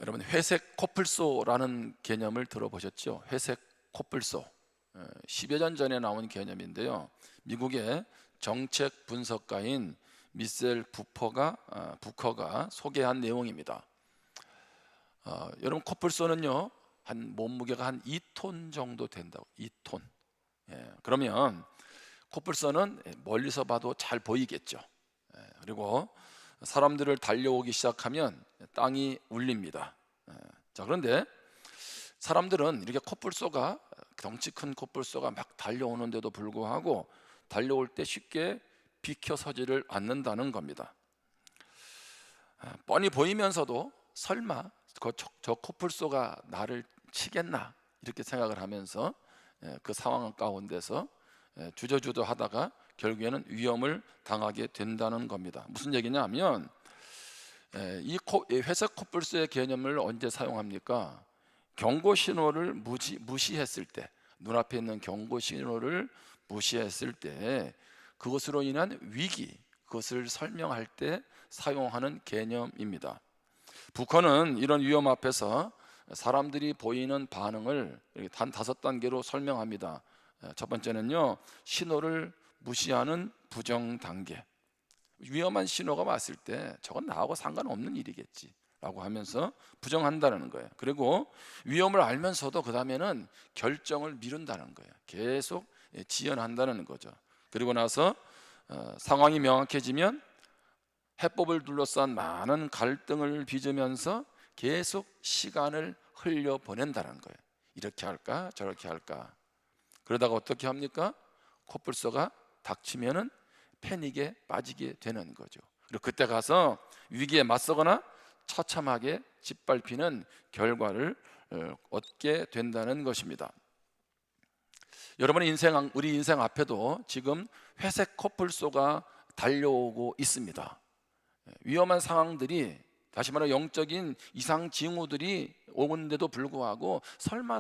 여러분, 회색 코뿔소라는 개념을 들어보셨죠? 회색 코뿔소. 10여 년 전에 나온 개념인데요, 미국의 정책 분석가인 미셀 부커가 소개한 내용입니다. 여러분, 코뿔소는요, 한 몸무게가 한 2톤 정도 된다고. 2톤. 그러면 코뿔소는 멀리서 봐도 잘 보이겠죠. 그리고 사람들을 달려오기 시작하면 땅이 울립니다. 자, 그런데 사람들은 이렇게 코뿔소가, 덩치 큰 코뿔소가 막 달려오는데도 불구하고 달려올 때 쉽게 비켜서지를 않는다는 겁니다. 뻔히 보이면서도 설마 저 코뿔소가 나를 치겠나 이렇게 생각을 하면서 그 상황 가운데서 주저주저 하다가 결국에는 위험을 당하게 된다는 겁니다. 무슨 얘기냐 하면, 이 회색 코뿔소의 개념을 언제 사용합니까? 경고 신호를 무시했을 때, 눈앞에 있는 경고 신호를 무시했을 때 그것으로 인한 위기, 그것을 설명할 때 사용하는 개념입니다. 부커는 이런 위험 앞에서 사람들이 보이는 반응을 단 5단계로 설명합니다. 첫 번째는요, 신호를 무시하는 부정 단계. 위험한 신호가 왔을 때 저건 나하고 상관없는 일이겠지 라고 하면서 부정한다는 거예요. 그리고 위험을 알면서도 그 다음에는 결정을 미룬다는 거예요. 계속 지연한다는 거죠. 그리고 나서 상황이 명확해지면 해법을 둘러싼 많은 갈등을 빚으면서 계속 시간을 흘려보낸다는 거예요. 이렇게 할까 저렇게 할까. 그러다가 어떻게 합니까? 코뿔소가 닥치면은 패닉에 빠지게 되는 거죠. 그리고 그때 가서 위기에 맞서거나 처참하게 짓밟히는 결과를 얻게 된다는 것입니다. 여러분의 우리 인생 앞에도 지금 회색 코뿔소가 달려오고 있습니다. 위험한 상황들이, 다시 말해 영적인 이상 징후들이 오는데도 불구하고 설마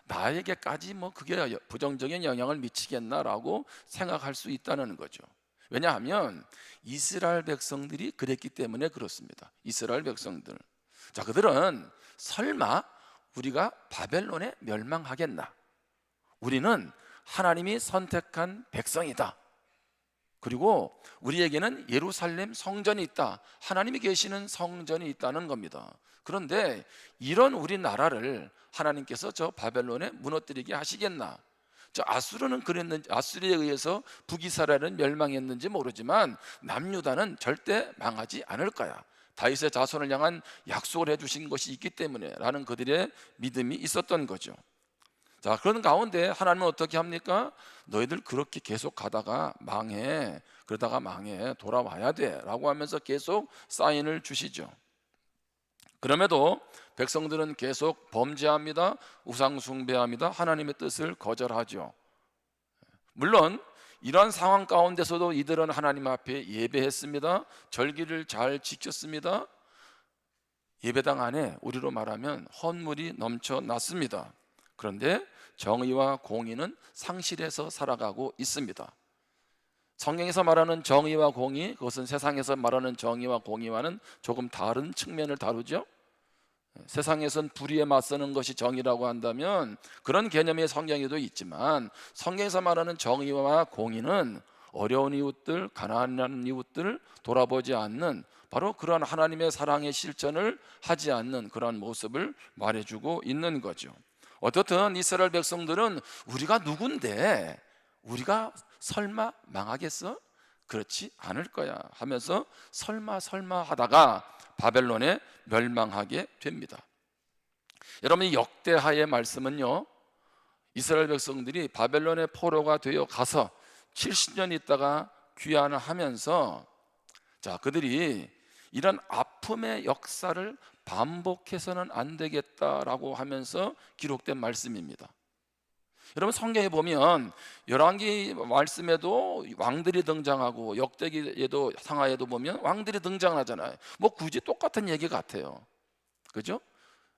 나에게까지 그게 부정적인 영향을 미치겠나라고 생각할 수 있다는 거죠. 왜냐하면 이스라엘 백성들이 그랬기 때문에 그렇습니다. 이스라엘 백성들, 자, 그들은 설마 우리가 바벨론에 멸망하겠나, 우리는 하나님이 선택한 백성이다, 그리고 우리에게는 예루살렘 성전이 있다, 하나님이 계시는 성전이 있다는 겁니다. 그런데 이런 우리나라를 하나님께서 저 바벨론에 무너뜨리게 하시겠나? 저 아수르는 그랬는지, 아수르에 의해서 북이스라엘은 멸망했는지 모르지만 남유다는 절대 망하지 않을 거야, 다윗의 자손을 향한 약속을 해주신 것이 있기 때문에 라는 그들의 믿음이 있었던 거죠. 자, 그런 가운데 하나님은 어떻게 합니까? 너희들 그렇게 계속 가다가 망해, 그러다가 망해, 돌아와야 돼 라고 하면서 계속 사인을 주시죠. 그럼에도 백성들은 계속 범죄합니다. 우상 숭배합니다. 하나님의 뜻을 거절하죠. 물론 이런 상황 가운데서도 이들은 하나님 앞에 예배했습니다. 절기를 잘 지켰습니다. 예배당 안에 우리로 말하면 헌물이 넘쳐났습니다. 그런데 정의와 공의는 상실해서 살아가고 있습니다. 성경에서 말하는 정의와 공의, 그것은 세상에서 말하는 정의와 공의와는 조금 다른 측면을 다루죠. 세상에선 불의에 맞서는 것이 정의라고 한다면 그런 개념의 성경에도 있지만, 성경에서 말하는 정의와 공의는 어려운 이웃들, 가난한 이웃들을 돌아보지 않는, 바로 그런 하나님의 사랑의 실천을 하지 않는 그런 모습을 말해주고 있는 거죠. 어떻든 이스라엘 백성들은 우리가 누군데 우리가 설마 망하겠어? 그렇지 않을 거야 하면서 설마 하다가 바벨론에 멸망하게 됩니다. 여러분, 이 역대하의 말씀은요, 이스라엘 백성들이 바벨론의 포로가 되어 가서 70년 있다가 귀환을 하면서, 자, 그들이 이런 아픔의 역사를 반복해서는 안 되겠다라고 하면서 기록된 말씀입니다. 여러분, 성경에 보면 열왕기 말씀에도 왕들이 등장하고 역대기에도 상하에도 보면 왕들이 등장하잖아요. 굳이 똑같은 얘기 같아요. 그죠?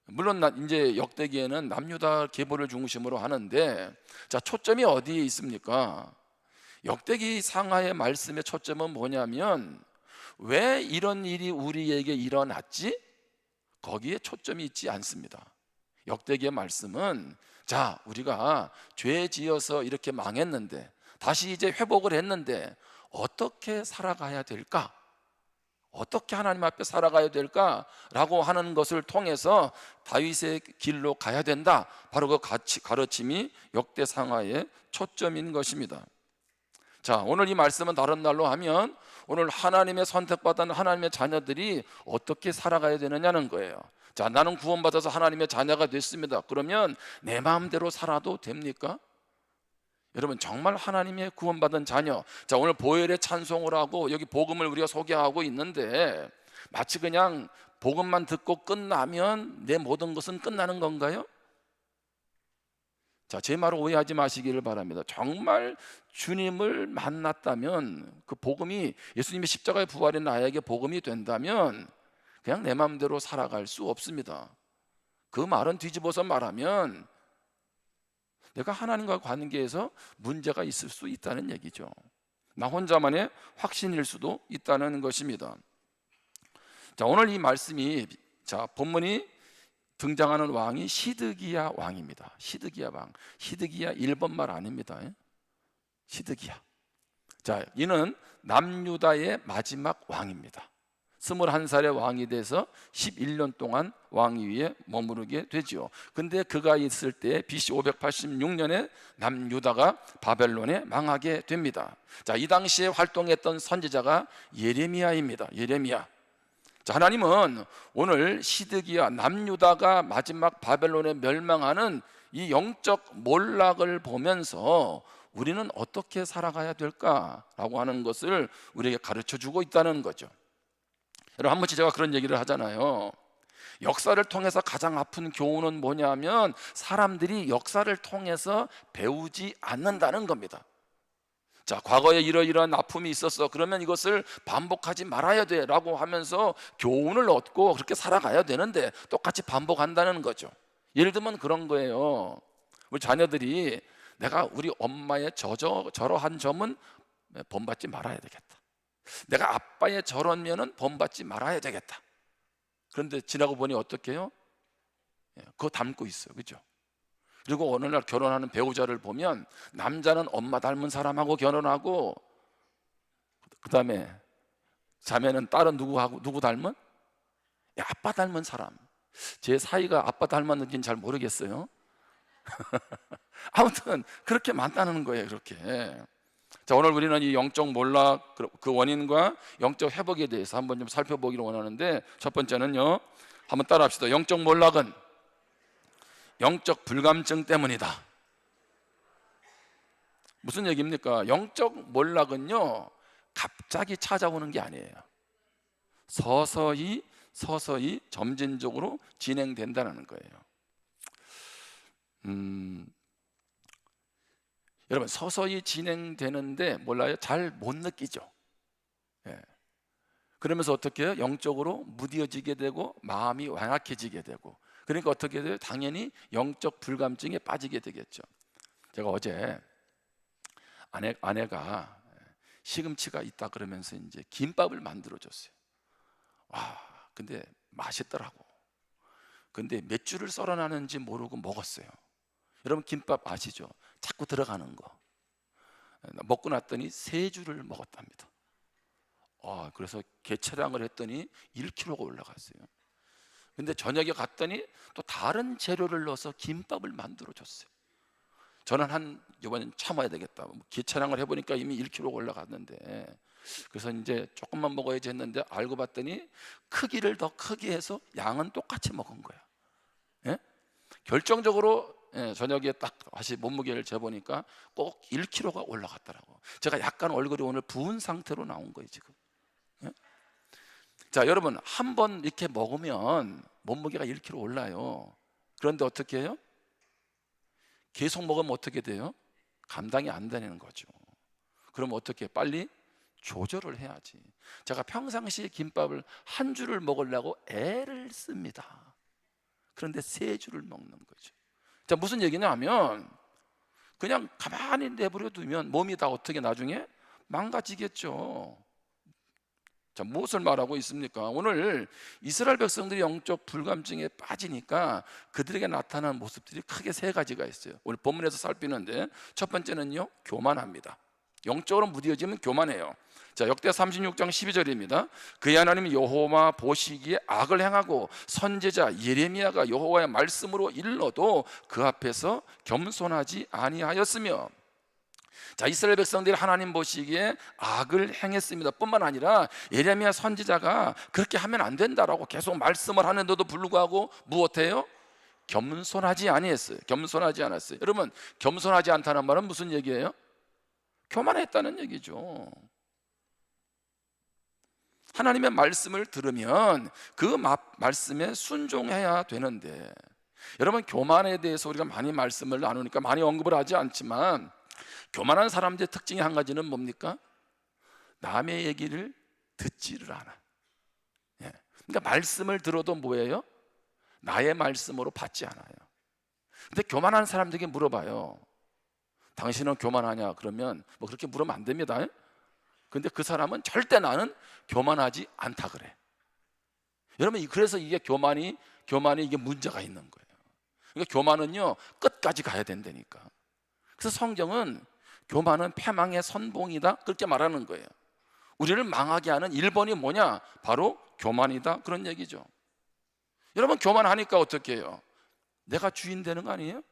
물론 이제 역대기에는 남유다 계보를 중심으로 하는데, 자, 초점이 어디에 있습니까? 역대기 상하의 말씀의 초점은 뭐냐면, 왜 이런 일이 우리에게 일어났지? 거기에 초점이 있지 않습니다. 역대기의 말씀은 자, 우리가 죄 지어서 이렇게 망했는데 다시 이제 회복을 했는데 어떻게 살아가야 될까? 어떻게 하나님 앞에 살아가야 될까라고 하는 것을 통해서 다윗의 길로 가야 된다. 바로 그 가르침이 역대상하의 초점인 것입니다. 자, 오늘 이 말씀은 다른 날로 하면 오늘 하나님의 선택받은 하나님의 자녀들이 어떻게 살아가야 되느냐는 거예요. 자, 나는 구원받아서 하나님의 자녀가 됐습니다. 그러면 내 마음대로 살아도 됩니까? 여러분, 정말 하나님의 구원받은 자녀. 자, 오늘 보혈의 찬송을 하고 여기 복음을 우리가 소개하고 있는데 마치 그냥 복음만 듣고 끝나면 내 모든 것은 끝나는 건가요? 자, 제 말을 오해하지 마시기를 바랍니다. 정말 주님을 만났다면 그 복음이 예수님의 십자가의 부활이 나에게 복음이 된다면 그냥 내 마음대로 살아갈 수 없습니다. 그 말은 뒤집어서 말하면 내가 하나님과 관계에서 문제가 있을 수 있다는 얘기죠. 나 혼자만의 확신일 수도 있다는 것입니다. 자, 오늘 이 말씀이, 자, 본문이 등장하는 왕이 시드기야 왕입니다. 시드기야 왕. 시드기야 일본 말 아닙니다. 시드기야. 자, 이는 남유다의 마지막 왕입니다. 21살의 왕이 돼서 11년 동안 왕위에 머무르게 되죠. 근데 그가 있을 때 BC 586년에 남유다가 바벨론에 망하게 됩니다. 자, 이 당시에 활동했던 선지자가 예레미야입니다. 예레미야. 자, 하나님은 오늘 시드기야 남유다가 마지막 바벨론에 멸망하는 이 영적 몰락을 보면서 우리는 어떻게 살아가야 될까라고 하는 것을 우리에게 가르쳐 주고 있다는 거죠. 여러분, 한 번씩 제가 그런 얘기를 하잖아요. 역사를 통해서 가장 아픈 교훈은 뭐냐면 사람들이 역사를 통해서 배우지 않는다는 겁니다. 자, 과거에 이러이러한 아픔이 있었어. 그러면 이것을 반복하지 말아야 돼 라고 하면서 교훈을 얻고 그렇게 살아가야 되는데 똑같이 반복한다는 거죠. 예를 들면 그런 거예요. 우리 자녀들이 내가 우리 엄마의 저러한 점은 본받지 말아야 되겠다. 내가 아빠의 저런 면은 본받지 말아야 되겠다. 그런데 지나고 보니 어떻게 해요? 그거 닮고 있어요. 그죠? 그리고 어느 날 결혼하는 배우자를 보면 남자는 엄마 닮은 사람하고 결혼하고 그 다음에 자매는 딸은 누구 닮은? 아빠 닮은 사람. 제 사이가 아빠 닮았는지는 잘 모르겠어요. 아무튼 그렇게 많다는 거예요. 그렇게. 자, 오늘 우리는 이 영적 몰락 그 원인과 영적 회복에 대해서 한번 좀 살펴보기를 원하는데 첫 번째는요, 한번 따라합시다. 영적 몰락은 영적 불감증 때문이다. 무슨 얘기입니까? 영적 몰락은요 갑자기 찾아오는 게 아니에요. 서서히 점진적으로 진행된다는 거예요. 여러분, 서서히 진행되는데 몰라요? 잘 못 느끼죠. 그러면서 어떻게 해요? 영적으로 무뎌지게 되고 마음이 완악해지게 되고, 그러니까 어떻게 돼요? 당연히 영적 불감증에 빠지게 되겠죠. 제가 어제 아내가 시금치가 있다 그러면서 이제 김밥을 만들어 줬어요. 와, 근데 맛있더라고. 근데 몇 줄을 썰어놨는지 모르고 먹었어요. 여러분, 김밥 아시죠? 자꾸 들어가는 거. 먹고 났더니 3줄을 먹었답니다. 그래서 계체량을 했더니 1kg가 올라갔어요. 근데 저녁에 갔더니 또 다른 재료를 넣어서 김밥을 만들어 줬어요. 저는 이번엔 참아야 되겠다. 계체량을 해보니까 이미 1kg가 올라갔는데, 그래서 이제 조금만 먹어야지 했는데 알고 봤더니 크기를 더 크게 해서 양은 똑같이 먹은 거야. 결정적으로 저녁에 딱 다시 몸무게를 재보니까 꼭 1kg가 올라갔더라고. 제가 약간 얼굴이 오늘 부은 상태로 나온 거예요 지금. 자, 여러분, 한 번 이렇게 먹으면 몸무게가 1kg 올라요. 그런데 어떻게 해요? 계속 먹으면 어떻게 돼요? 감당이 안 되는 거죠. 그럼 어떻게 해요? 빨리 조절을 해야지. 제가 평상시에 김밥을 한 줄을 먹으려고 애를 씁니다. 그런데 3줄을 먹는 거죠. 자, 무슨 얘기냐 하면 그냥 가만히 내버려 두면 몸이 다 어떻게 나중에 망가지겠죠. 자, 무엇을 말하고 있습니까? 오늘 이스라엘 백성들이 영적 불감증에 빠지니까 그들에게 나타난 모습들이 크게 세 가지가 있어요. 오늘 본문에서 살피는데 첫 번째는요, 교만합니다. 영적으로 무뎌지면 교만해요. 자, 역대 36장 12절입니다. 그의 하나님 여호와 보시기에 악을 행하고 선지자 예레미야가 여호와의 말씀으로 일러도 그 앞에서 겸손하지 아니하였으며. 자, 이스라엘 백성들이 하나님 보시기에 악을 행했습니다. 뿐만 아니라 예레미야 선지자가 그렇게 하면 안 된다라고 계속 말씀을 하는데도 불구하고 무엇해요? 겸손하지 아니했어요. 겸손하지 않았어요. 여러분, 겸손하지 않다는 말은 무슨 얘기예요? 교만했다는 얘기죠. 하나님의 말씀을 들으면 그 말씀에 순종해야 되는데, 여러분, 교만에 대해서 우리가 많이 말씀을 나누니까 많이 언급을 하지 않지만 교만한 사람들의 특징이 한 가지는 뭡니까? 남의 얘기를 듣지를 않아. 예. 그러니까 말씀을 들어도 뭐예요? 나의 말씀으로 받지 않아요. 근데 교만한 사람들에게 물어봐요. 당신은 교만하냐? 그러면 뭐 그렇게 물으면 안 됩니다. 근데 그 사람은 절대 나는 교만하지 않다 그래. 여러분, 그래서 이게 교만이 이게 문제가 있는 거예요. 그러니까 교만은요, 끝까지 가야 된다니까. 그래서 성경은 교만은 패망의 선봉이다, 그렇게 말하는 거예요. 우리를 망하게 하는 1번이 뭐냐? 바로 교만이다, 그런 얘기죠. 여러분, 교만하니까 어떻게 해요? 내가 주인 되는 거 아니에요?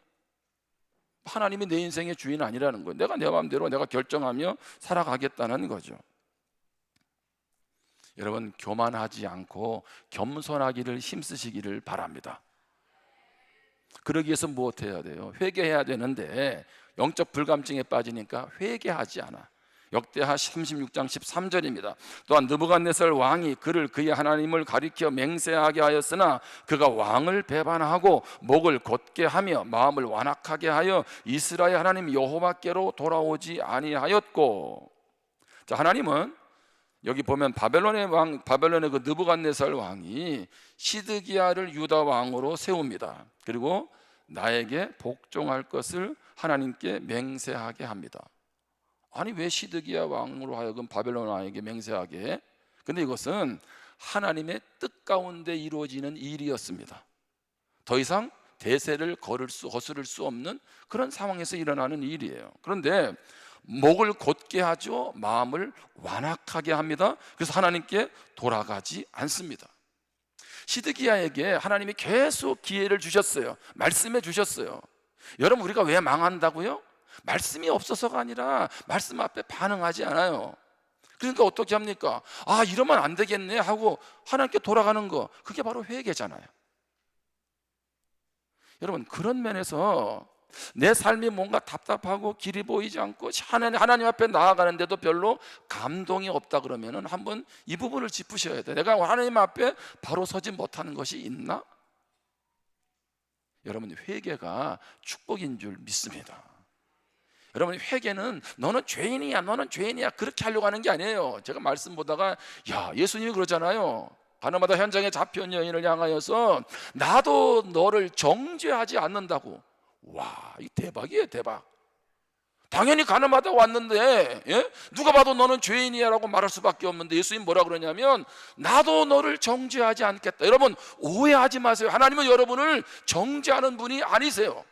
하나님이 내 인생의 주인 아니라는 거예요. 내가 내 마음대로 내가 결정하며 살아가겠다는 거죠. 여러분, 교만하지 않고 겸손하기를 힘쓰시기를 바랍니다. 그러기 위해서 무엇 해야 돼요? 회개해야 되는데 영적 불감증에 빠지니까 회개하지 않아. 역대하 36장 13절입니다. 또한 느부갓네살 왕이 그를 그의 하나님을 가리켜 맹세하게 하였으나 그가 왕을 배반하고 목을 곧게 하며 마음을 완악하게 하여 이스라엘 하나님 여호와께로 돌아오지 아니하였고. 자, 하나님은 여기 보면 바벨론의 그 느부갓네살 왕이 시드기야를 유다 왕으로 세웁니다. 그리고 나에게 복종할 것을 하나님께 맹세하게 합니다. 아니, 왜 시드기야 왕으로 하여금 바벨론 왕에게 맹세하게 해? 근데 이것은 하나님의 뜻 가운데 이루어지는 일이었습니다. 더 이상 대세를 거스를 수 없는 그런 상황에서 일어나는 일이에요. 그런데 목을 곧게 하죠. 마음을 완악하게 합니다. 그래서 하나님께 돌아가지 않습니다. 시드기야에게 하나님이 계속 기회를 주셨어요. 말씀해 주셨어요. 여러분, 우리가 왜 망한다고요? 말씀이 없어서가 아니라 말씀 앞에 반응하지 않아요. 그러니까 어떻게 합니까? 아, 이러면 안 되겠네 하고 하나님께 돌아가는 거, 그게 바로 회개잖아요. 여러분, 그런 면에서 내 삶이 뭔가 답답하고 길이 보이지 않고 하나님 앞에 나아가는데도 별로 감동이 없다 그러면은 한번 이 부분을 짚으셔야 돼. 내가 하나님 앞에 바로 서지 못하는 것이 있나? 여러분, 회개가 축복인 줄 믿습니다. 여러분, 회개는 너는 죄인이야, 너는 죄인이야, 그렇게 하려고 하는 게 아니에요. 제가 말씀 보다가 예수님이 그러잖아요. 가나마다 현장에 잡혀온 여인을 향하여서 나도 너를 정죄하지 않는다고. 와, 이 대박이에요, 대박. 당연히 가나마다 왔는데 누가 봐도 너는 죄인이야 라고 말할 수밖에 없는데 예수님 뭐라 그러냐면 나도 너를 정죄하지 않겠다. 여러분, 오해하지 마세요. 하나님은 여러분을 정죄하는 분이 아니세요.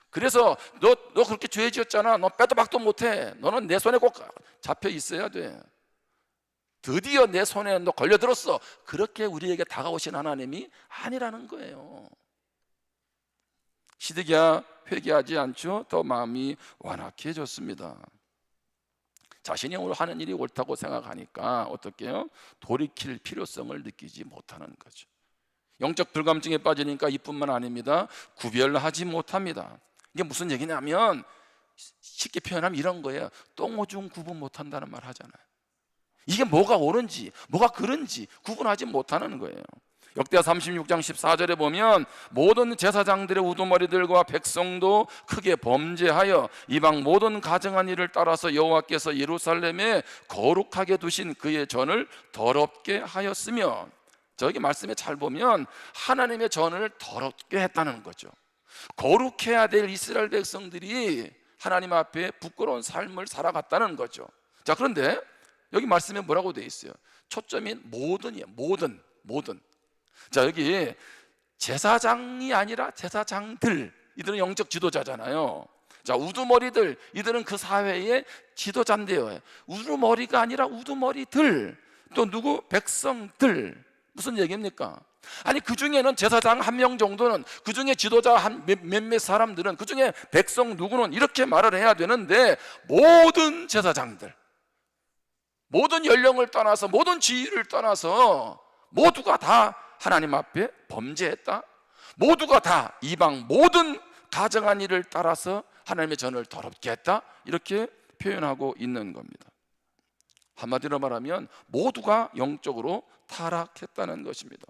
그래서 너 그렇게 죄 지었잖아, 너 빼도 박도 못해, 너는 내 손에 꼭 잡혀 있어야 돼, 드디어 내 손에 너 걸려들었어, 그렇게 우리에게 다가오신 하나님이 아니라는 거예요. 시드기야 회개하지 않죠. 더 마음이 완악해졌습니다. 자신이 오늘 하는 일이 옳다고 생각하니까 어떻게 해요? 돌이킬 필요성을 느끼지 못하는 거죠. 영적 불감증에 빠지니까 이뿐만 아닙니다. 구별하지 못합니다. 이게 무슨 얘기냐면 쉽게 표현하면 이런 거예요. 똥오줌 구분 못한다는 말 하잖아요. 이게 뭐가 옳은지 뭐가 그른지 구분하지 못하는 거예요. 역대하 36장 14절에 보면 모든 제사장들의 우두머리들과 백성도 크게 범죄하여 이방 모든 가증한 일을 따라서 여호와께서 예루살렘에 거룩하게 두신 그의 전을 더럽게 하였으며, 저기 말씀에 잘 보면 하나님의 전을 더럽게 했다는 거죠. 거룩해야 될 이스라엘 백성들이 하나님 앞에 부끄러운 삶을 살아갔다는 거죠. 자, 그런데 여기 말씀에 뭐라고 돼 있어요? 초점이 모든이에요. 모든. 자, 여기 제사장이 아니라 제사장들, 이들은 영적 지도자잖아요. 자, 우두머리들, 이들은 그 사회의 지도자인데요. 우두머리가 아니라 우두머리들, 또 누구? 백성들. 무슨 얘기입니까? 아니, 그 중에는 제사장 한 명 정도는, 그 중에 지도자 한 몇몇 사람들은, 그 중에 백성 누구는 이렇게 말을 해야 되는데, 모든 제사장들, 모든 연령을 떠나서, 모든 지위를 떠나서 모두가 다 하나님 앞에 범죄했다. 모두가 다 이방 모든 가정한 일을 따라서 하나님의 전을 더럽게 했다. 이렇게 표현하고 있는 겁니다. 한마디로 말하면 모두가 영적으로 타락했다는 것입니다.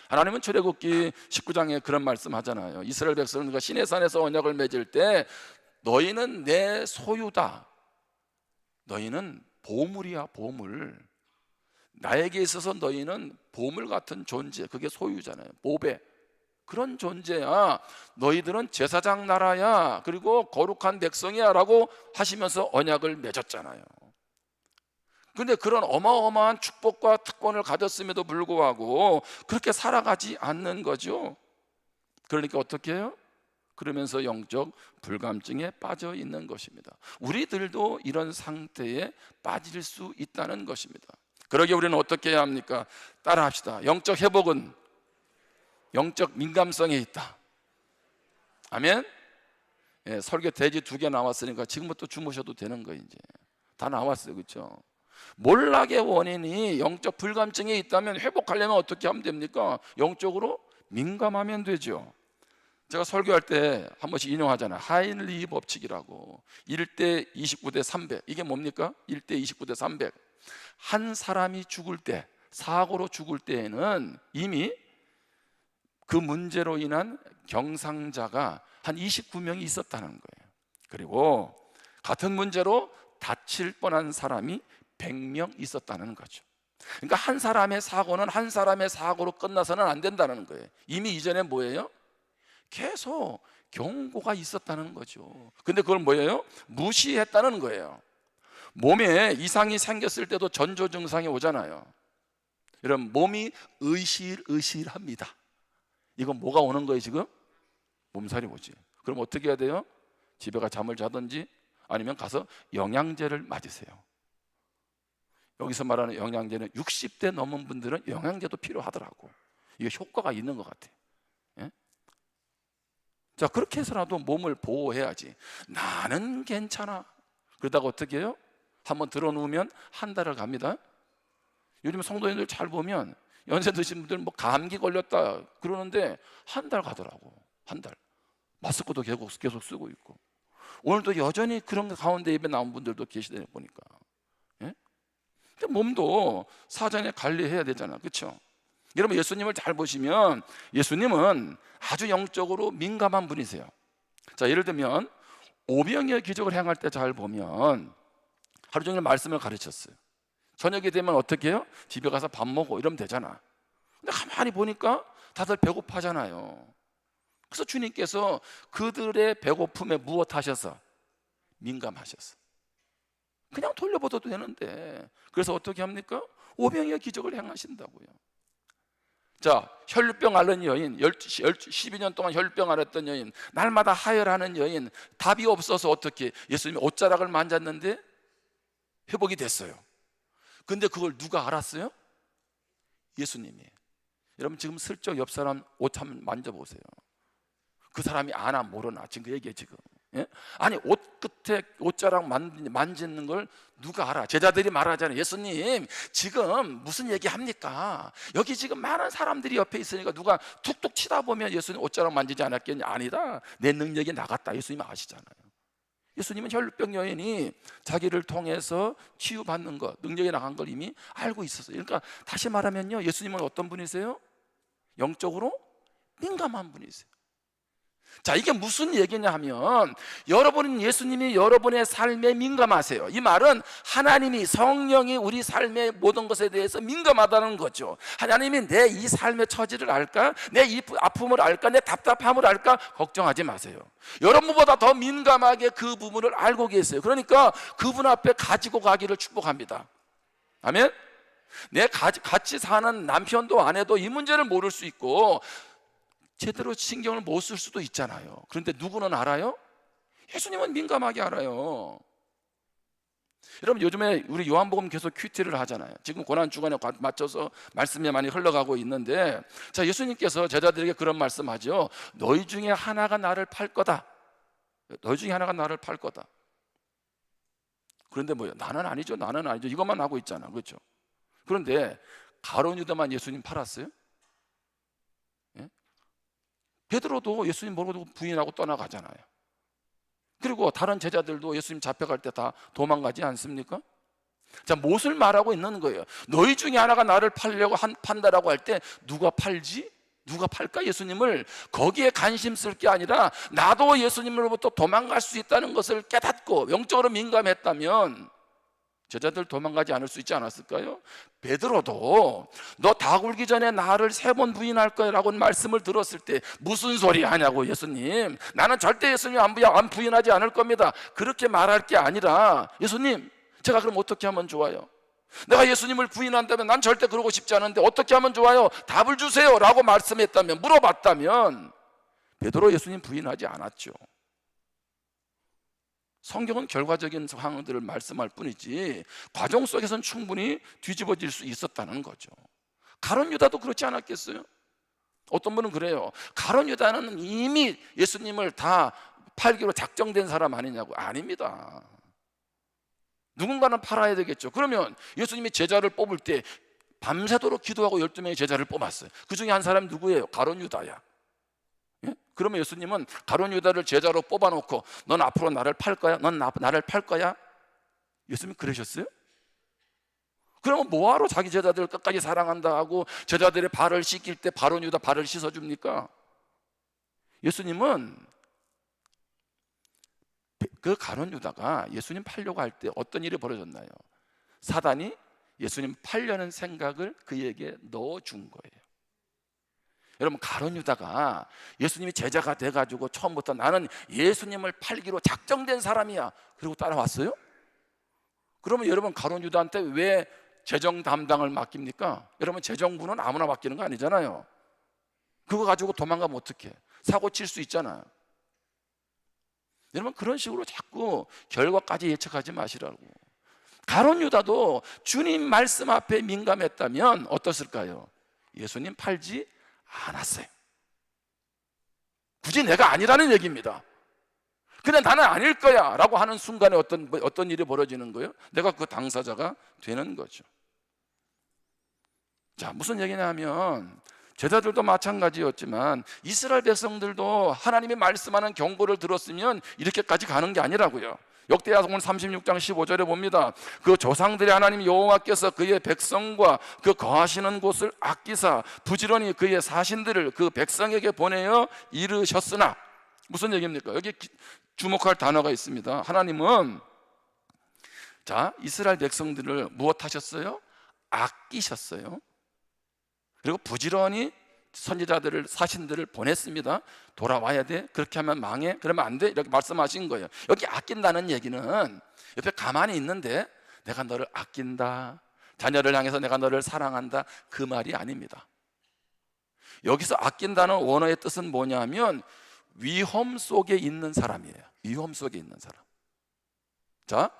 하나님은 출애굽기 19장에 그런 말씀 하잖아요. 이스라엘 백성들과 시내산에서 언약을 맺을 때 너희는 내 소유다. 너희는 보물이야, 보물. 나에게 있어서 너희는 보물 같은 존재, 그게 소유잖아요. 보배, 그런 존재야. 너희들은 제사장 나라야, 그리고 거룩한 백성이야 라고 하시면서 언약을 맺었잖아요. 근데 그런 어마어마한 축복과 특권을 가졌음에도 불구하고 그렇게 살아가지 않는 거죠. 그러니까 어떻게 해요? 그러면서 영적 불감증에 빠져 있는 것입니다. 우리들도 이런 상태에 빠질 수 있다는 것입니다. 그러기에 우리는 어떻게 해야 합니까? 따라합시다. 영적 회복은 영적 민감성에 있다. 아멘. 예, 설교 대지 2개 나왔으니까 지금부터 주무셔도 되는 거예요. 이제 다 나왔어요, 그렇죠? 몰락의 원인이 영적 불감증에 있다면 회복하려면 어떻게 하면 됩니까? 영적으로 민감하면 되죠. 제가 설교할 때 한 번씩 인용하잖아요. 하인리 법칙이라고. 1대 29대 300. 이게 뭡니까? 1대 29대 300. 한 사람이 죽을 때, 사고로 죽을 때에는 이미 그 문제로 인한 경상자가 한 29명이 있었다는 거예요. 그리고 같은 문제로 다칠 뻔한 사람이 100명 있었다는 거죠. 그러니까 한 사람의 사고는 한 사람의 사고로 끝나서는 안 된다는 거예요. 이미 이전에 뭐예요? 계속 경고가 있었다는 거죠. 근데 그걸 뭐예요? 무시했다는 거예요. 몸에 이상이 생겼을 때도 전조 증상이 오잖아요. 여러분, 몸이 의실의실합니다. 이건 뭐가 오는 거예요 지금? 몸살이 오지. 그럼 어떻게 해야 돼요? 집에 가 잠을 자든지 아니면 가서 영양제를 맞으세요. 여기서 말하는 영양제는 60대 넘은 분들은 영양제도 필요하더라고. 이게 효과가 있는 것 같아요. 예? 자, 그렇게 해서라도 몸을 보호해야지. 나는 괜찮아. 그러다가 어떻게 해요? 한번 들어놓으면 한 달을 갑니다. 요즘 성도님들 잘 보면 연세 드신 분들 뭐 감기 걸렸다 그러는데 한 달 가더라고. 한 달. 마스크도 계속 쓰고 있고. 오늘도 여전히 그런 가운데 입에 나온 분들도 계시다 보니까. 예? 근데 몸도 사전에 관리해야 되잖아. 그렇죠? 여러분, 예수님을 잘 보시면 예수님은 아주 영적으로 민감한 분이세요. 자, 예를 들면 오병이어 기적을 행할 때 잘 보면 하루 종일 말씀을 가르쳤어요. 저녁이 되면 어떻게 해요? 집에 가서 밥 먹고 이러면 되잖아. 근데 가만히 보니까 다들 배고파잖아요. 그래서 주님께서 그들의 배고픔에 무엇 하셔서? 민감하셨어. 그냥 돌려보도 되는데. 그래서 어떻게 합니까? 오병이어 기적을 행하신다고요. 자, 혈병 앓는 여인, 12년 동안 혈병 앓았던 여인, 날마다 하혈하는 여인, 답이 없어서 어떻게 예수님이 옷자락을 만졌는데 회복이 됐어요. 근데 그걸 누가 알았어요? 예수님이. 여러분, 지금 슬쩍 옆 사람 옷 한번 만져보세요. 그 사람이 아나 모르나 지금 그 얘기해 지금. 예? 아니, 옷 끝에 옷자락 만지는 걸 누가 알아? 제자들이 말하잖아요. 예수님, 지금 무슨 얘기 합니까? 여기 지금 많은 사람들이 옆에 있으니까 누가 툭툭 치다 보면 예수님 옷자락 만지지 않았겠냐? 아니다, 내 능력이 나갔다. 예수님 아시잖아요. 예수님은 혈병 여인이 자기를 통해서 치유받는 것, 능력이 나간 걸 이미 알고 있었어요. 그러니까 다시 말하면요, 예수님은 어떤 분이세요? 영적으로 민감한 분이세요. 자, 이게 무슨 얘기냐 하면 여러분은 예수님이 여러분의 삶에 민감하세요. 이 말은 하나님이, 성령이 우리 삶의 모든 것에 대해서 민감하다는 거죠. 하나님이 내 이 삶의 처지를 알까? 내 이 아픔을 알까? 내 답답함을 알까? 걱정하지 마세요. 여러분보다 더 민감하게 그 부분을 알고 계세요. 그러니까 그분 앞에 가지고 가기를 축복합니다. 아멘? 같이 사는 남편도 아내도 이 문제를 모를 수 있고 제대로 신경을 못 쓸 수도 있잖아요. 그런데 누구는 알아요? 예수님은 민감하게 알아요. 여러분, 요즘에 우리 요한복음 계속 큐티를 하잖아요. 지금 고난주간에 맞춰서 말씀이 많이 흘러가고 있는데, 자, 예수님께서 제자들에게 그런 말씀하죠. 너희 중에 하나가 나를 팔 거다. 너희 중에 하나가 나를 팔 거다. 그런데 뭐요? 나는 아니죠, 나는 아니죠, 이것만 하고 있잖아, 그렇죠? 그런데 가룟 유다만 예수님 팔았어요? 예? 베드로도 예수님 모르고 부인하고 떠나가잖아요. 그리고 다른 제자들도 예수님 잡혀갈 때 다 도망가지 않습니까? 자, 무엇을 말하고 있는 거예요? 너희 중에 하나가 나를 판다라고 할 때 누가 팔지? 누가 팔까? 예수님을. 거기에 관심 쓸 게 아니라 나도 예수님으로부터 도망갈 수 있다는 것을 깨닫고 영적으로 민감했다면 제자들 도망가지 않을 수 있지 않았을까요? 베드로도 너 다 굴기 전에 나를 3번 부인할 거야 라고 말씀을 들었을 때 무슨 소리 하냐고, 예수님, 나는 절대 예수님 안 부인하지 않을 겁니다, 그렇게 말할 게 아니라, 예수님, 제가 그럼 어떻게 하면 좋아요? 내가 예수님을 부인한다면 난 절대 그러고 싶지 않은데 어떻게 하면 좋아요? 답을 주세요 라고 말씀했다면, 물어봤다면 베드로 예수님 부인하지 않았죠. 성경은 결과적인 상황들을 말씀할 뿐이지 과정 속에서는 충분히 뒤집어질 수 있었다는 거죠. 가룟 유다도 그렇지 않았겠어요? 어떤 분은 그래요. 가룟 유다는 이미 예수님을 다 팔기로 작정된 사람 아니냐고. 아닙니다. 누군가는 팔아야 되겠죠. 그러면 예수님이 제자를 뽑을 때 밤새도록 기도하고 12명의 제자를 뽑았어요. 그 중에 한 사람이 누구예요? 가룟 유다야. 예? 그러면 예수님은 가룟 유다를 제자로 뽑아놓고 넌 앞으로 나를 팔 거야? 넌 나를 팔 거야? 예수님 그러셨어요? 그러면 뭐하러 자기 제자들을 끝까지 사랑한다 하고 제자들의 발을 씻길 때 가룟 유다 발을 씻어줍니까? 예수님은 그 가룟 유다가 예수님 팔려고 할 때 어떤 일이 벌어졌나요? 사단이 예수님 팔려는 생각을 그에게 넣어준 거예요. 여러분, 가룟 유다가 예수님이 제자가 돼가지고 처음부터 나는 예수님을 팔기로 작정된 사람이야 그리고 따라왔어요? 그러면 여러분, 가룟 유다한테 왜 재정 담당을 맡깁니까? 여러분, 재정부는 아무나 맡기는 거 아니잖아요. 그거 가지고 도망가면 어떡해? 사고 칠 수 있잖아요. 여러분, 그런 식으로 자꾸 결과까지 예측하지 마시라고. 가룟 유다도 주님 말씀 앞에 민감했다면 어떻을까요? 예수님 팔지 않았어요. 굳이 내가 아니라는 얘기입니다. 근데 나는 아닐 거야 라고 하는 순간에 어떤 일이 벌어지는 거예요? 내가 그 당사자가 되는 거죠. 자, 무슨 얘기냐 하면 제자들도 마찬가지였지만 이스라엘 백성들도 하나님이 말씀하는 경고를 들었으면 이렇게까지 가는 게 아니라고요. 역대하성 36장 15절에 봅니다. 그 조상들의 하나님 여호와께서 그의 백성과 그 거하시는 곳을 아끼사 부지런히 그의 사신들을 그 백성에게 보내어 이르셨으나, 무슨 얘기입니까? 여기 주목할 단어가 있습니다. 하나님은 자, 이스라엘 백성들을 무엇 하셨어요? 아끼셨어요. 그리고 부지런히 선지자들을, 사신들을 보냈습니다. 돌아와야 돼, 그렇게 하면 망해, 그러면 안 돼, 이렇게 말씀하신 거예요. 여기 아낀다는 얘기는 옆에 가만히 있는데 내가 너를 아낀다, 자녀를 향해서 내가 너를 사랑한다, 그 말이 아닙니다. 여기서 아낀다는 원어의 뜻은 뭐냐면 위험 속에 있는 사람이에요. 위험 속에 있는 사람. 자,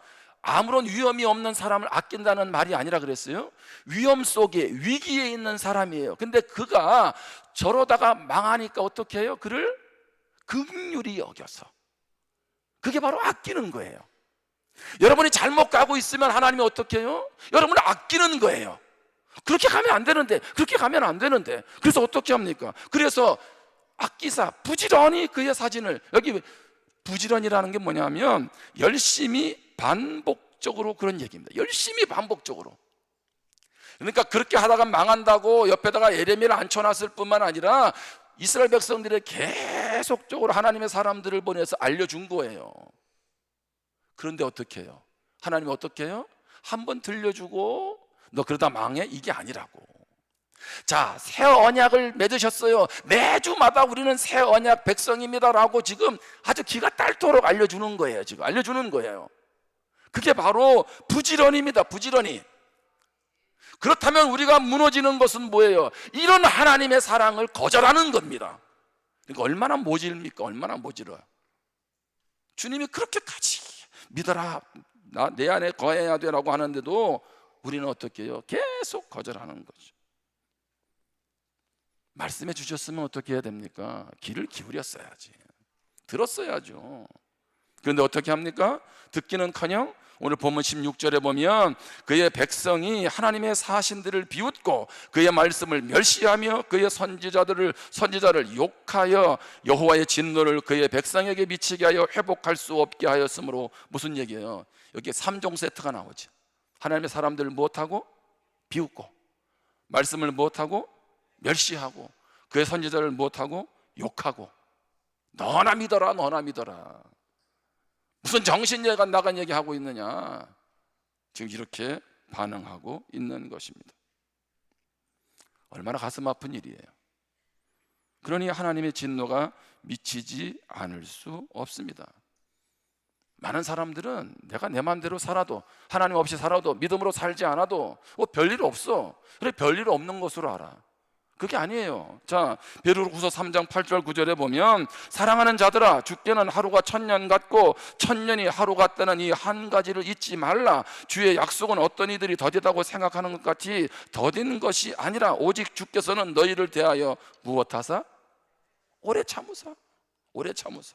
아무런 위험이 없는 사람을 아낀다는 말이 아니라 그랬어요. 위험 속에, 위기에 있는 사람이에요. 근데 그가 저러다가 망하니까 어떻게 해요? 그를 긍휼히 여겨서. 그게 바로 아끼는 거예요. 여러분이 잘못 가고 있으면 하나님이 어떻게 해요? 여러분을 아끼는 거예요. 그렇게 가면 안 되는데, 그렇게 가면 안 되는데, 그래서 어떻게 합니까? 그래서 아끼사 부지런히 그의 사진을, 여기 부지런이라는 게 뭐냐면 열심히 반복적으로, 그런 얘기입니다. 열심히 반복적으로. 그러니까 그렇게 하다가 망한다고 옆에다가 예레미야를 앉혀놨을 뿐만 아니라 이스라엘 백성들이 계속적으로 하나님의 사람들을 보내서 알려준 거예요. 그런데 어떻게 해요? 하나님이 어떻게 해요? 한번 들려주고 너 그러다 망해? 이게 아니라고. 자, 새 언약을 맺으셨어요. 매주마다 우리는 새 언약 백성입니다라고 지금 아주 기가 딸도록 알려주는 거예요. 지금 알려주는 거예요. 그게 바로 부지런입니다. 부지런히. 그렇다면 우리가 무너지는 것은 뭐예요? 이런 하나님의 사랑을 거절하는 겁니다. 그러니까 얼마나 모질입니까? 얼마나 모질어요. 주님이 그렇게까지 믿어라, 내 안에 거해야 되라고 하는데도 우리는 어떻게 해요? 계속 거절하는 거죠. 말씀해 주셨으면 어떻게 해야 됩니까? 귀를 기울였어야지, 들었어야죠. 그런데 어떻게 합니까? 듣기는커녕 오늘 본문 16절에 보면 그의 백성이 하나님의 사신들을 비웃고 그의 말씀을 멸시하며 그의 선지자를 욕하여 여호와의 진노를 그의 백성에게 미치게 하여 회복할 수 없게 하였으므로. 무슨 얘기예요? 여기에 3종 세트가 나오죠. 하나님의 사람들을 무엇하고? 비웃고, 말씀을 무엇하고? 멸시하고, 그의 선지자를 무엇하고? 욕하고. 너나 믿어라, 너나 믿어라. 무슨 정신예가 나간 얘기하고 있느냐. 지금 이렇게 반응하고 있는 것입니다. 얼마나 가슴 아픈 일이에요. 그러니 하나님의 진노가 미치지 않을 수 없습니다. 많은 사람들은 내가 내 마음대로 살아도, 하나님 없이 살아도, 믿음으로 살지 않아도 별일 없어. 그래, 별일 없는 것으로 알아. 그게 아니에요. 자, 베드로후서 3장 8절 9절에 보면 사랑하는 자들아, 주께는 하루가 1000년 같고 1000년이 하루 같다는 이 한 가지를 잊지 말라. 주의 약속은 어떤 이들이 더디다고 생각하는 것 같이 더딘 것이 아니라 오직 주께서는 너희를 대하여 무엇하사? 오래 참으사. 오래 참으사.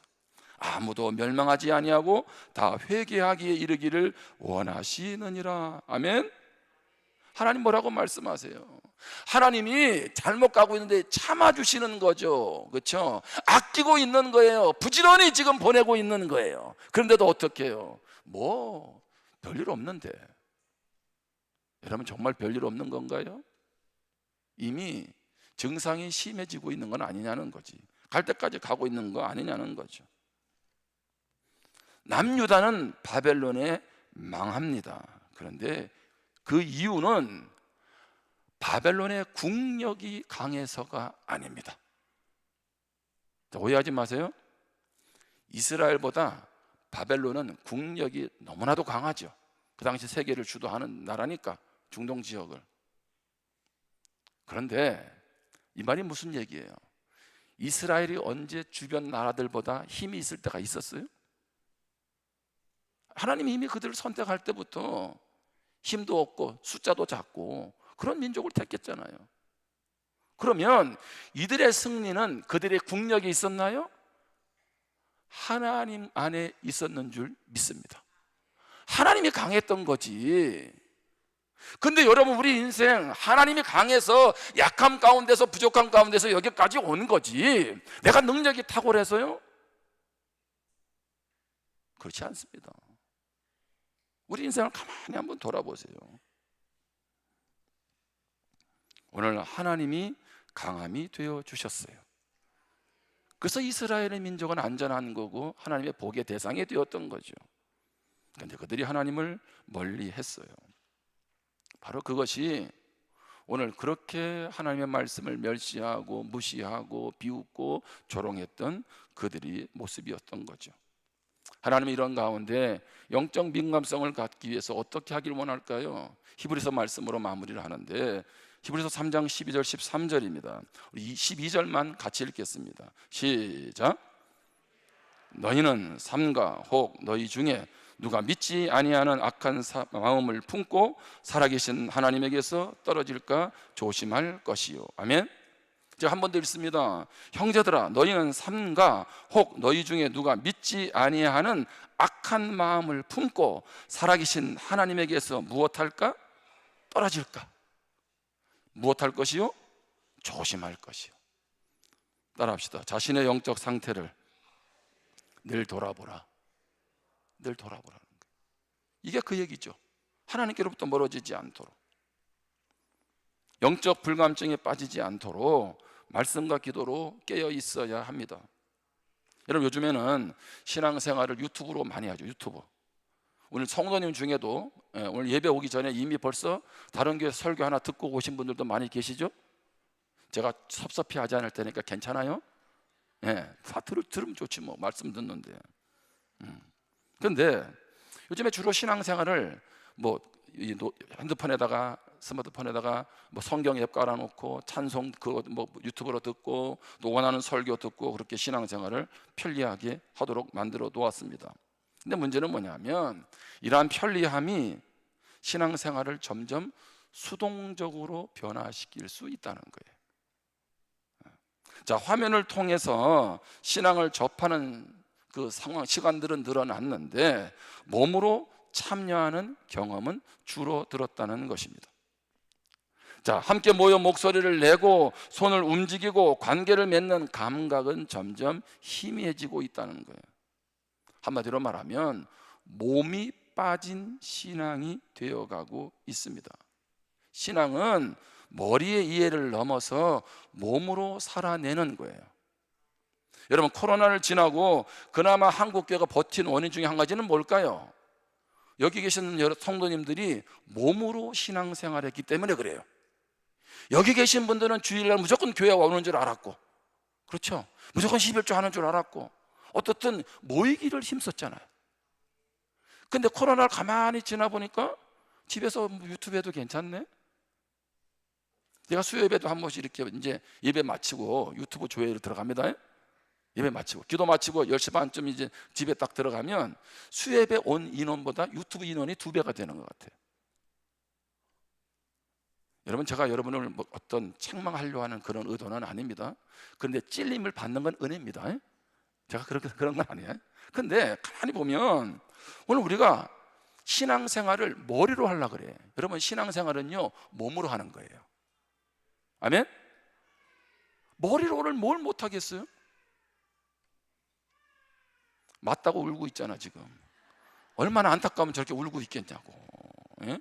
아무도 멸망하지 아니하고 다 회개하기에 이르기를 원하시느니라. 아멘. 하나님 뭐라고 말씀하세요? 하나님이 잘못 가고 있는데 참아주시는 거죠. 그렇죠? 아끼고 있는 거예요. 부지런히 지금 보내고 있는 거예요. 그런데도 어떻게 해요? 뭐 별일 없는데. 여러분, 정말 별일 없는 건가요? 이미 증상이 심해지고 있는 건 아니냐는 거지. 갈 때까지 가고 있는 거 아니냐는 거죠. 남유다는 바벨론에 망합니다. 그런데 그 이유는 바벨론의 국력이 강해서가 아닙니다. 오해하지 마세요. 이스라엘보다 바벨론은 국력이 너무나도 강하죠. 그 당시 세계를 주도하는 나라니까, 중동 지역을. 그런데 이 말이 무슨 얘기예요? 이스라엘이 언제 주변 나라들보다 힘이 있을 때가 있었어요? 하나님이 이미 그들을 선택할 때부터 힘도 없고 숫자도 작고 그런 민족을 택했잖아요. 그러면 이들의 승리는 그들의 국력이 있었나요? 하나님 안에 있었는 줄 믿습니다. 하나님이 강했던 거지. 근데 여러분, 우리 인생 하나님이 강해서 약함 가운데서, 부족함 가운데서 여기까지 온 거지, 내가 능력이 탁월해서요? 그렇지 않습니다. 우리 인생을 가만히 한번 돌아보세요. 오늘 하나님이 강함이 되어 주셨어요. 그래서 이스라엘의 민족은 안전한 거고 하나님의 복의 대상이 되었던 거죠. 그런데 그들이 하나님을 멀리 했어요. 바로 그것이 오늘 그렇게 하나님의 말씀을 멸시하고 무시하고 비웃고 조롱했던 그들의 모습이었던 거죠. 하나님은 이런 가운데 영적 민감성을 갖기 위해서 어떻게 하길 원할까요? 히브리서 말씀으로 마무리를 하는데, 히브리서 3장 12절 13절입니다. 우리 12절만 같이 읽겠습니다. 시작. 너희는 삼가 혹 너희 중에 누가 믿지 아니하는 악한 마음을 품고 살아계신 하나님에게서 떨어질까 조심할 것이요. 아멘. 제가 한 번 더 읽습니다. 형제들아, 너희는 삼가 혹 너희 중에 누가 믿지 아니하는 악한 마음을 품고 살아계신 하나님에게서 무엇할까? 떨어질까? 무엇할 것이요? 조심할 것이요. 따라합시다. 자신의 영적 상태를 늘 돌아보라. 늘 돌아보라는 거예요. 이게 그 얘기죠. 하나님께로부터 멀어지지 않도록, 영적 불감증에 빠지지 않도록 말씀과 기도로 깨어 있어야 합니다. 여러분, 요즘에는 신앙생활을 유튜브로 많이 하죠. 유튜브. 오늘 성도님 중에도 오늘 예배 오기 전에 이미 벌써 다른 교회 설교 하나 듣고 오신 분들도 많이 계시죠? 제가 섭섭해 하지 않을 테니까 괜찮아요? 다 들으면 좋지 뭐, 말씀 듣는데. 그런데 요즘에 주로 신앙생활을 뭐 핸드폰에다가 스마트폰에다가 뭐 성경 앱 깔아놓고 찬송 그거 뭐 유튜브로 듣고 또 원하는 설교 듣고 그렇게 신앙생활을 편리하게 하도록 만들어 놓았습니다. 근데 문제는 뭐냐면 이러한 편리함이 신앙생활을 점점 수동적으로 변화시킬 수 있다는 거예요. 자, 화면을 통해서 신앙을 접하는 그 상황, 시간들은 늘어났는데 몸으로 참여하는 경험은 줄어들었다는 것입니다. 자, 함께 모여 목소리를 내고 손을 움직이고 관계를 맺는 감각은 점점 희미해지고 있다는 거예요. 한마디로 말하면 몸이 빠진 신앙이 되어가고 있습니다. 신앙은 머리의 이해를 넘어서 몸으로 살아내는 거예요. 여러분, 코로나를 지나고 그나마 한국교회가 버틴 원인 중에 한 가지는 뭘까요? 여기 계시는 여러 성도님들이 몸으로 신앙생활했기 때문에 그래요. 여기 계신 분들은 주일날 무조건 교회 오는 줄 알았고, 그렇죠? 무조건 11조 하는 줄 알았고, 어떻든 모이기를 힘썼잖아요. 근데 코로나를 가만히 지나보니까 집에서 유튜브 해도 괜찮네? 내가 수요 예배도 한 번씩 이렇게 이제 예배 마치고 유튜브 조회를 들어갑니다. 예배 마치고 기도 마치고 10시 반쯤 이제 집에 딱 들어가면 수요 예배 온 인원보다 유튜브 인원이 2배가 되는 것 같아요. 여러분, 제가 여러분을 뭐 어떤 책망하려 하는 그런 의도는 아닙니다. 그런데 찔림을 받는 건 은혜입니다. 제가 그런 건 아니에요. 근데 가만히 보면 오늘 우리가 신앙생활을 머리로 하려고 그래. 여러분, 신앙생활은요 몸으로 하는 거예요. 아멘? 머리로 오늘 뭘 못하겠어요? 맞다고 울고 있잖아 지금. 얼마나 안타까우면 저렇게 울고 있겠냐고. 예?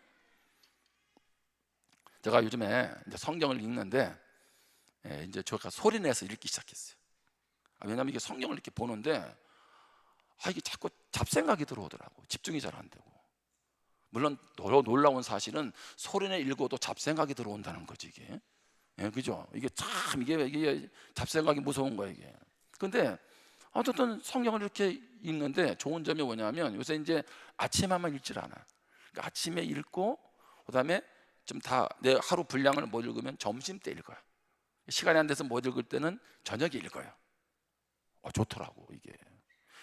제가 요즘에 이제 성경을 읽는데 이제 제가 소리내서 읽기 시작했어요. 왜냐하면 이게 성경을 이렇게 보는데 이게 자꾸 잡생각이 들어오더라고. 집중이 잘 안 되고. 물론 놀라운 사실은 소리내 읽어도 잡생각이 들어온다는 거지 이게. 예, 그죠? 이게 참 이게 잡생각이 무서운 거야 이게. 근데 어쨌든 성경을 이렇게 읽는데 좋은 점이 뭐냐면 요새 이제 아침에만 읽질 않아. 그러니까 아침에 읽고 그다음에 좀 다 내 하루 분량을 못 읽으면 점심 때 읽어요. 시간이 안 돼서 못 읽을 때는 저녁에 읽어요. 좋더라고 이게.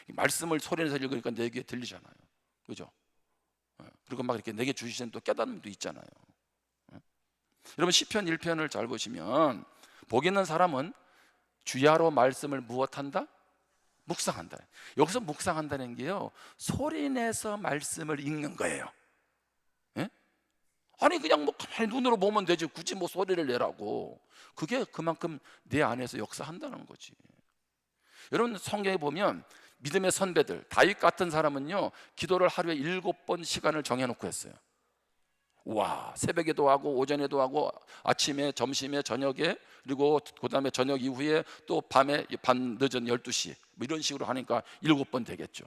말씀을 소리내서 읽으니까 내 귀에 들리잖아요. 그죠? 그리고 막 이렇게 내게 주시는 또 깨달음도 있잖아요. 여러분, 시편 1편을 잘 보시면 복 있는 사람은 주야로 말씀을 무엇한다? 묵상한다. 여기서 묵상한다는 게요 소리내서 말씀을 읽는 거예요. 예? 아니 그냥 뭐 가만히 눈으로 보면 되지 굳이 뭐 소리를 내라고. 그게 그만큼 내 안에서 역사한다는 거지. 여러분, 성경에 보면 믿음의 선배들 다윗 같은 사람은요 기도를 하루에 7번 시간을 정해놓고 했어요. 와, 새벽에도 하고 오전에도 하고 아침에 점심에 저녁에 그리고 그 다음에 저녁 이후에 또 밤에 밤 늦은 12시 뭐 이런 식으로 하니까 7번 되겠죠.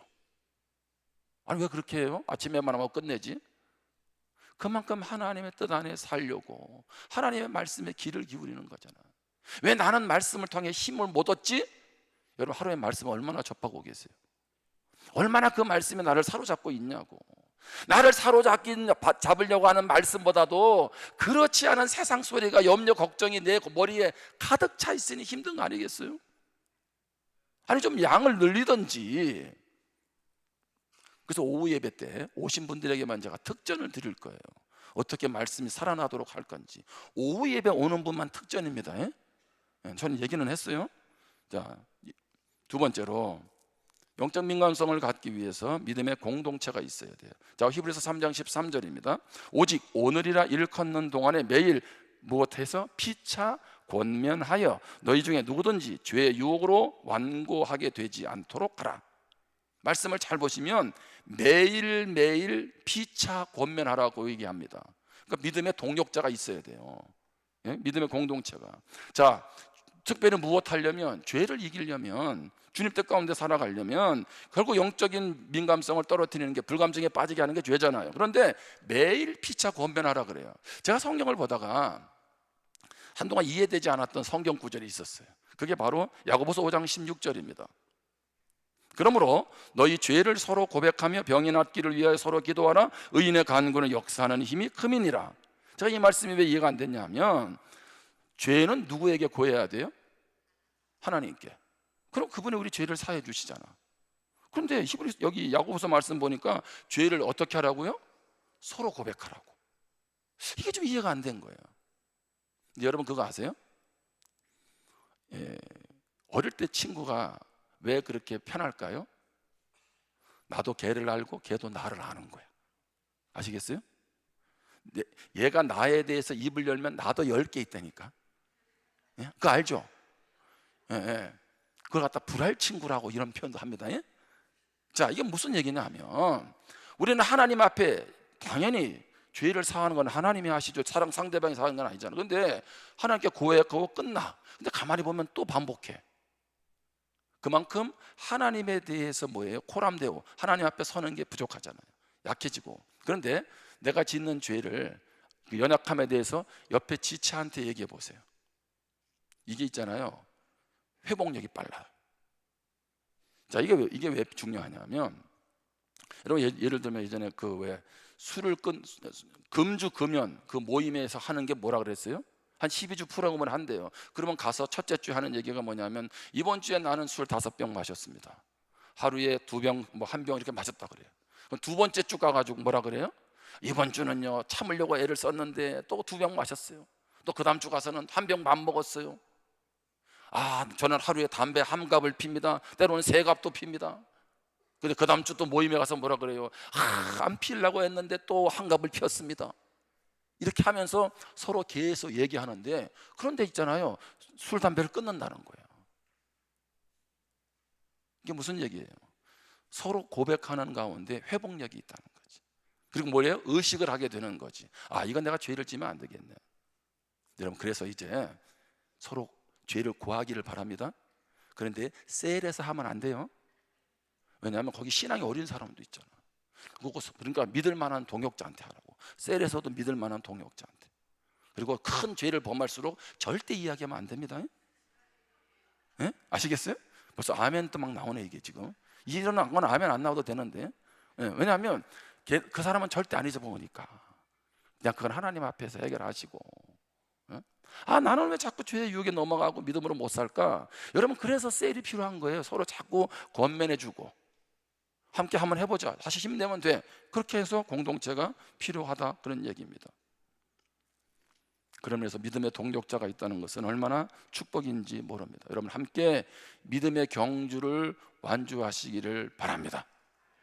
아니 왜 그렇게 해요? 아침에만 하고 끝내지. 그만큼 하나님의 뜻 안에 살려고 하나님의 말씀에 귀를 기울이는 거잖아. 왜 나는 말씀을 통해 힘을 못 얻지? 여러분, 하루에 말씀 얼마나 접하고 계세요? 얼마나 그 말씀이 나를 사로잡고 있냐고. 나를 잡으려고 하는 말씀보다도 그렇지 않은 세상 소리가 염려 걱정이 내 머리에 가득 차 있으니 힘든 거 아니겠어요? 아니 좀 양을 늘리든지. 그래서 오후 예배 때 오신 분들에게만 제가 특전을 드릴 거예요. 어떻게 말씀이 살아나도록 할 건지. 오후 예배 오는 분만 특전입니다. 저는 얘기는 했어요. 자, 두 번째로 영적 민감성을 갖기 위해서 믿음의 공동체가 있어야 돼요. 자, 히브리서 3장 13절입니다. 오직 오늘이라 일컫는 동안에 매일 무엇해서 피차 권면하여 너희 중에 누구든지 죄의 유혹으로 완고하게 되지 않도록 하라. 말씀을 잘 보시면 매일매일 피차 권면하라고 얘기합니다. 그러니까 믿음의 동력자가 있어야 돼요. 예? 믿음의 공동체가. 자, 특별히 무엇하려면 죄를 이기려면 주님 뜻 가운데 살아가려면 결국 영적인 민감성을 떨어뜨리는 게 불감증에 빠지게 하는 게 죄잖아요. 그런데 매일 피차 권면하라 그래요. 제가 성경을 보다가 한동안 이해되지 않았던 성경 구절이 있었어요. 그게 바로 야고보서 5장 16절입니다. 그러므로 너희 죄를 서로 고백하며 병이 낫기를 위하여 서로 기도하라. 의인의 간구는 역사하는 힘이 큼이니라. 제가 이 말씀이 왜 이해가 안 됐냐면, 죄는 누구에게 고해야 돼요? 하나님께. 그럼 그분이 우리 죄를 사해 주시잖아. 그런데 히브리 여기 야고보서 말씀 보니까 죄를 어떻게 하라고요? 서로 고백하라고. 이게 좀 이해가 안 된 거예요. 근데 여러분 그거 아세요? 어릴 때 친구가 왜 그렇게 편할까요? 나도 걔를 알고 걔도 나를 아는 거야. 아시겠어요? 얘가 나에 대해서 입을 열면 나도 10개 있다니까. 예? 그거 알죠? 예, 예. 그걸 갖다 불알 친구라고 이런 표현도 합니다. 예? 자, 이게 무슨 얘기냐면, 우리는 하나님 앞에 당연히 죄를 사하는 건 하나님이 하시죠. 사랑 상대방이 사하는 건 아니잖아. 근데 하나님께 고백하고 끝나. 근데 가만히 보면 또 반복해. 그만큼 하나님에 대해서 뭐예요? 코람되고 하나님 앞에 서는 게 부족하잖아요. 약해지고. 그런데 내가 짓는 죄를, 그 연약함에 대해서 옆에 지체한테 얘기해 보세요. 이게 있잖아요, 회복력이 빨라요. 자, 이게 왜 중요하냐면, 여러분 예를 들면 예전에 그 왜 술을 금주 금연 그 모임에서 하는 게 뭐라 그랬어요? 한 12주 프로그램을 한대요. 그러면 가서 첫째 주에 하는 얘기가 뭐냐면, 이번 주에 나는 술 5병 마셨습니다. 하루에 2병, 뭐 1병 이렇게 마셨다 그래요. 그럼 두 번째 주 가가지고 뭐라 그래요? 이번 주는요, 참으려고 애를 썼는데 또 2병 마셨어요. 또 그 다음 주 가서는 1병 반 먹었어요. 아, 저는 하루에 담배 1갑을 핍니다. 때로는 3갑도 핍니다. 근데 그 다음 주 또 모임에 가서 뭐라 그래요? 안 피려고 했는데 또 1갑을 피웠습니다. 이렇게 하면서 서로 계속 얘기하는데, 그런데 있잖아요, 술 담배를 끊는다는 거예요. 이게 무슨 얘기예요? 서로 고백하는 가운데 회복력이 있다는 거지. 그리고 뭐예요? 의식을 하게 되는 거지. 아, 이건 내가 죄를 지면 안 되겠네. 여러분, 그래서 이제 서로 죄를 고하기를 바랍니다. 그런데 셀에서 하면 안 돼요. 왜냐하면 거기 신앙이 어린 사람도 있잖아. 그러니까 믿을 만한 동역자한테 하라고. 셀에서도 믿을 만한 동역자한테. 그리고 큰 죄를 범할수록 절대 이야기하면 안 됩니다. 예? 아시겠어요? 벌써 아멘도 막 나오네. 이게 지금 일어난 건 아멘 안 나와도 되는데. 예, 왜냐하면 그 사람은 절대 안 잊어먹으니까. 그냥 그건 하나님 앞에서 해결하시고. 예? 아, 나는 왜 자꾸 죄의 유혹에 넘어가고 믿음으로 못 살까? 여러분, 그래서 셀이 필요한 거예요. 서로 자꾸 권면해주고, 함께 한번 해보자, 다시 힘내면 돼. 그렇게 해서 공동체가 필요하다, 그런 얘기입니다. 그러면서 믿음의 동력자가 있다는 것은 얼마나 축복인지 모릅니다. 여러분, 함께 믿음의 경주를 완주하시기를 바랍니다.